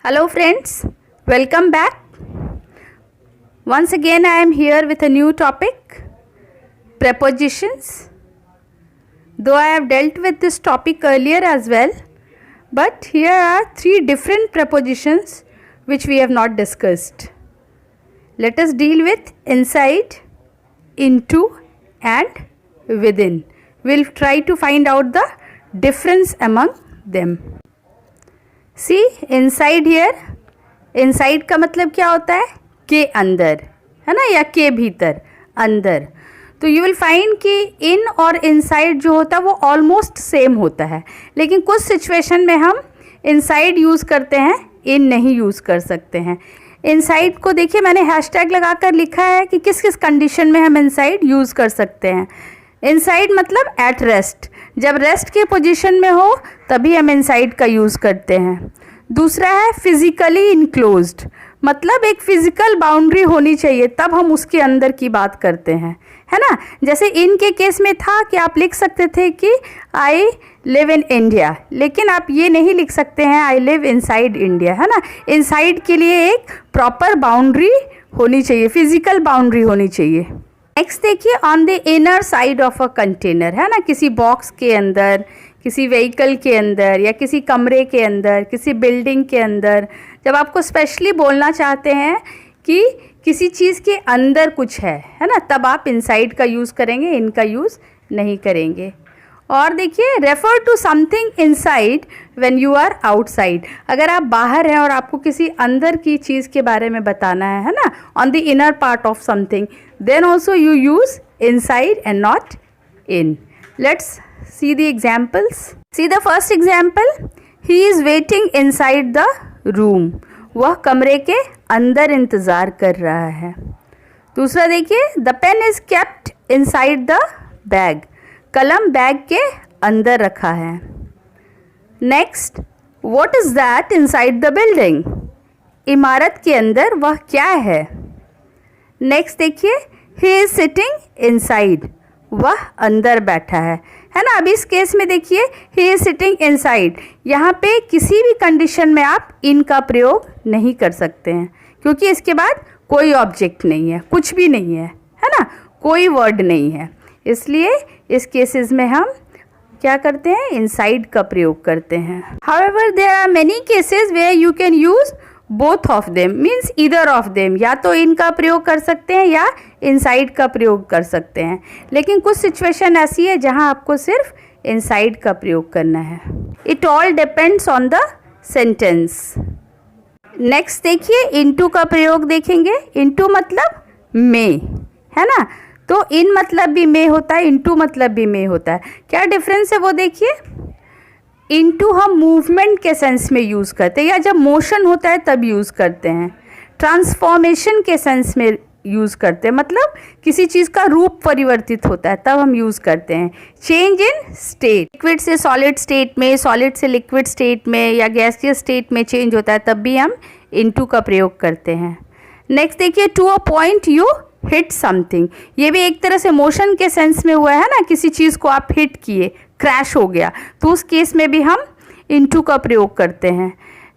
Hello friends, welcome back. Once again I am here with a new topic, prepositions. Though I have dealt with this topic earlier as well, but here are three different prepositions which we have not discussed. Let us deal with inside, into and within. We'll try to find out the difference among them. See inside here, inside का मतलब क्या होता है? के अंदर, है ना, या के भीतर, अंदर. तो यू विल फाइंड कि इन और इनसाइड जो होता है वो ऑलमोस्ट सेम होता है, लेकिन कुछ सिचुएशन में हम इनसाइड यूज़ करते हैं, इन नहीं यूज़ कर सकते हैं. इनसाइड को देखिए मैंने हैशटैग लगाकर लिखा है कि किस किस कंडीशन में हम इनसाइड यूज़ कर सकते हैं. इनसाइड मतलब एट रेस्ट, जब रेस्ट के पोजीशन में हो तभी हम इनसाइड का यूज़ करते हैं. दूसरा है फिज़िकली इनक्लोज्ड, मतलब एक फिज़िकल बाउंड्री होनी चाहिए तब हम उसके अंदर की बात करते हैं, है ना. जैसे इन के केस में था कि आप लिख सकते थे कि आई लिव इन इंडिया, लेकिन आप ये नहीं लिख सकते हैं आई लिव इनसाइड इंडिया, है ना. इनसाइड के लिए एक प्रॉपर बाउंड्री होनी चाहिए, फिज़िकल बाउंड्री होनी चाहिए. नेक्स्ट देखिए, on the inner side of a container, है ना, किसी बॉक्स के अंदर, किसी व्हीकल के अंदर या किसी कमरे के अंदर, किसी बिल्डिंग के अंदर, जब आपको स्पेशली बोलना चाहते हैं कि किसी चीज़ के अंदर कुछ है ना, तब आप इनसाइड का यूज़ करेंगे, इनका यूज़ नहीं करेंगे. और देखिए, refer to something inside when you are outside, अगर आप बाहर हैं और आपको किसी अंदर की चीज़ के बारे में बताना है ना, on the inner part of something, then also you use inside and not in. Let's see the examples. See the first example. He is waiting inside the room. वह कमरे के अंदर इंतज़ार कर रहा है. दूसरा देखिए, the pen is kept inside the bag. कलम बैग के अंदर रखा है. Next, what is that inside the building? इमारत के अंदर वह क्या है? नेक्स्ट देखिए, ही इज सिटिंग इनसाइड, वह अंदर बैठा है ना. अब इस केस में देखिए, ही इज सिटिंग इनसाइड, यहाँ पे किसी भी कंडीशन में आप इन का प्रयोग नहीं कर सकते हैं, क्योंकि इसके बाद कोई ऑब्जेक्ट नहीं है, कुछ भी नहीं है ना, कोई वर्ड नहीं है. इसलिए इस केसेस में हम क्या करते हैं? इनसाइड का प्रयोग करते हैं. However there are many cases where you can use both of them, means either of them, या तो इनका प्रयोग कर सकते हैं या इनसाइड का प्रयोग कर सकते हैं, लेकिन कुछ सिचुएशन ऐसी है जहां आपको सिर्फ इनसाइड का प्रयोग करना है. It all depends on the sentence. Next देखिए, इनटू का प्रयोग देखेंगे. इनटू मतलब में, है ना, तो इन मतलब भी में होता है, इनटू मतलब भी में होता है. क्या डिफरेंस है वो देखिए. इनटू हम मूवमेंट के सेंस में यूज़ करते हैं, या जब मोशन होता है तब यूज़ करते हैं. ट्रांसफॉर्मेशन के सेंस में यूज़ करते हैं, मतलब किसी चीज़ का रूप परिवर्तित होता है तब हम यूज़ करते हैं. चेंज इन स्टेट, लिक्विड से सॉलिड स्टेट में, सॉलिड से लिक्विड स्टेट में या गैसियस स्टेट में चेंज होता है तब भी हम इनटू का प्रयोग करते हैं. नेक्स्ट देखिए, to a point you hit something, ये भी एक तरह से मोशन के सेंस में हुआ है ना, किसी चीज़ को आप हिट किए, क्रैश हो गया, तो उस केस में भी हम इनटू का प्रयोग करते हैं.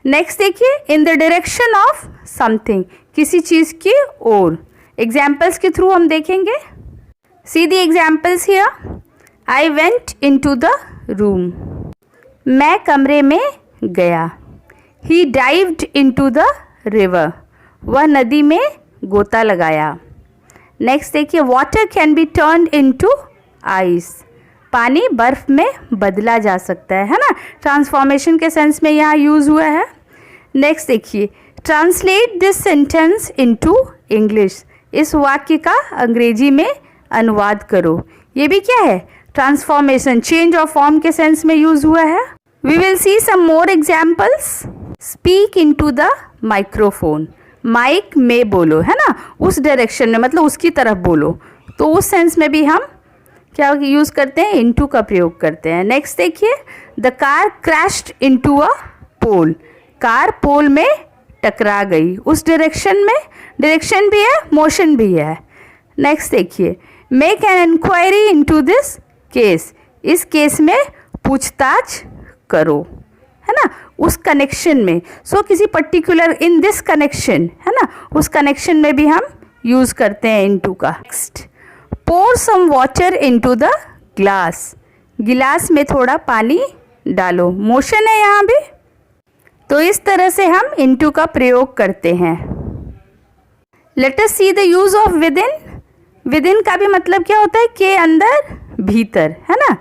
नेक्स्ट देखिए, in the direction of something, किसी चीज़ की ओर. एग्जाम्पल्स के थ्रू हम देखेंगे. See the examples here. I went into the room, मैं कमरे में गया. ही डाइव्ड इनटू द रिवर, वह नदी में गोता लगाया. नेक्स्ट देखिए, water can be turned into ice, पानी बर्फ में बदला जा सकता है ना, ट्रांसफॉर्मेशन के सेंस में यहाँ यूज़ हुआ है. नेक्स्ट देखिए, translate this sentence into English, इस वाक्य का अंग्रेजी में अनुवाद करो. ये भी क्या है? ट्रांसफॉर्मेशन, चेंज ऑफ फॉर्म के सेंस में यूज़ हुआ है. We will see some more examples. Speak into the microphone, mic में बोलो, है ना, उस डायरेक्शन में, मतलब उसकी तरफ बोलो, तो उस सेंस में भी हम क्या यूज़ करते हैं? इनटू का प्रयोग करते हैं. नेक्स्ट देखिए, the car crashed into a pole, car pole में टकरा गई, उस डायरेक्शन में, डायरेक्शन भी है, मोशन भी है. नेक्स्ट देखिए, make an inquiry into this case, इस केस में पूछताछ करो, है ना, उस कनेक्शन में। सो किसी पर्टिकुलर इन दिस कनेक्शन, है ना, उस कनेक्शन में भी हम यूज़ करते हैं इनटू का। Next, pour some water into the glass, गिलास में थोड़ा पानी डालो, मोशन है यहाँ भी। तो इस तरह से हम इनटू का प्रयोग करते हैं। Late us see the use of with in. With in का भी मतलब क्या होता है, के अंदर, भीतर, है ना।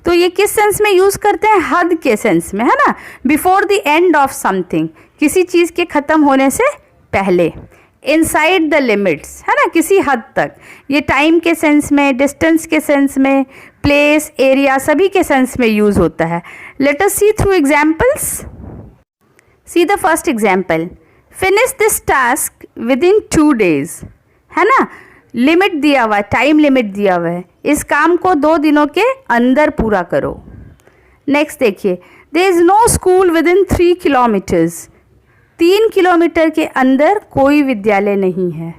तो ये किस सेंस में यूज करते हैं, हद के सेंस में, है ना। Before the end of something, किसी चीज के खत्म होने से पहले। इनसाइड द लिमिट्स, है ना, किसी हद तक। ये टाइम के सेंस में, डिस्टेंस के सेंस में, प्लेस, एरिया, सभी के सेंस में यूज होता है। Let us see through examples. See the first example, finish this task within 2 days, है ना। लिमिट दिया हुआ है, टाइम लिमिट दिया हुआ है, इस काम को 2 दिनों के अंदर पूरा करो। नेक्स्ट देखिए, there is no school within 3 kilometers, 3 kilometre के अंदर कोई विद्यालय नहीं है।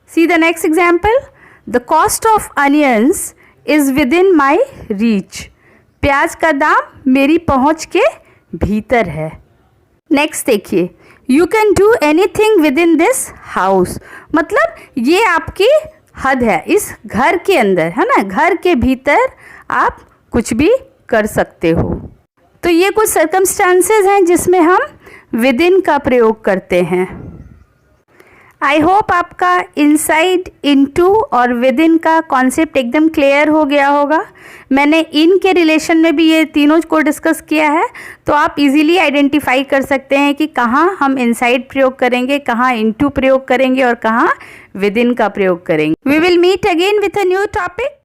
See the next example, the cost of onions is within my reach, प्याज का दाम मेरी पहुंच के भीतर है। नेक्स्ट देखिए, you can do any thing with in this house, मतलब ये आपकी हद है, इस घर के अंदर, है ना, घर के भीतर आप कुछ भी कर सकते हो। तो ये कुछ सर्कमस्टांसेस हैं जिसमें हम विद इन का प्रयोग करते हैं। आई होप आपका इनसाइड, इनटू और विद इन का कॉन्सेप्ट एकदम क्लियर हो गया होगा। मैंने इन के रिलेशन में भी ये तीनों को डिस्कस किया है, तो आप इजीली आइडेंटिफाई कर सकते हैं कि कहाँ हम इनसाइड प्रयोग करेंगे, कहाँ इनटू प्रयोग करेंगे और कहाँ विद इन का प्रयोग करेंगे। We will meet again with a new topic.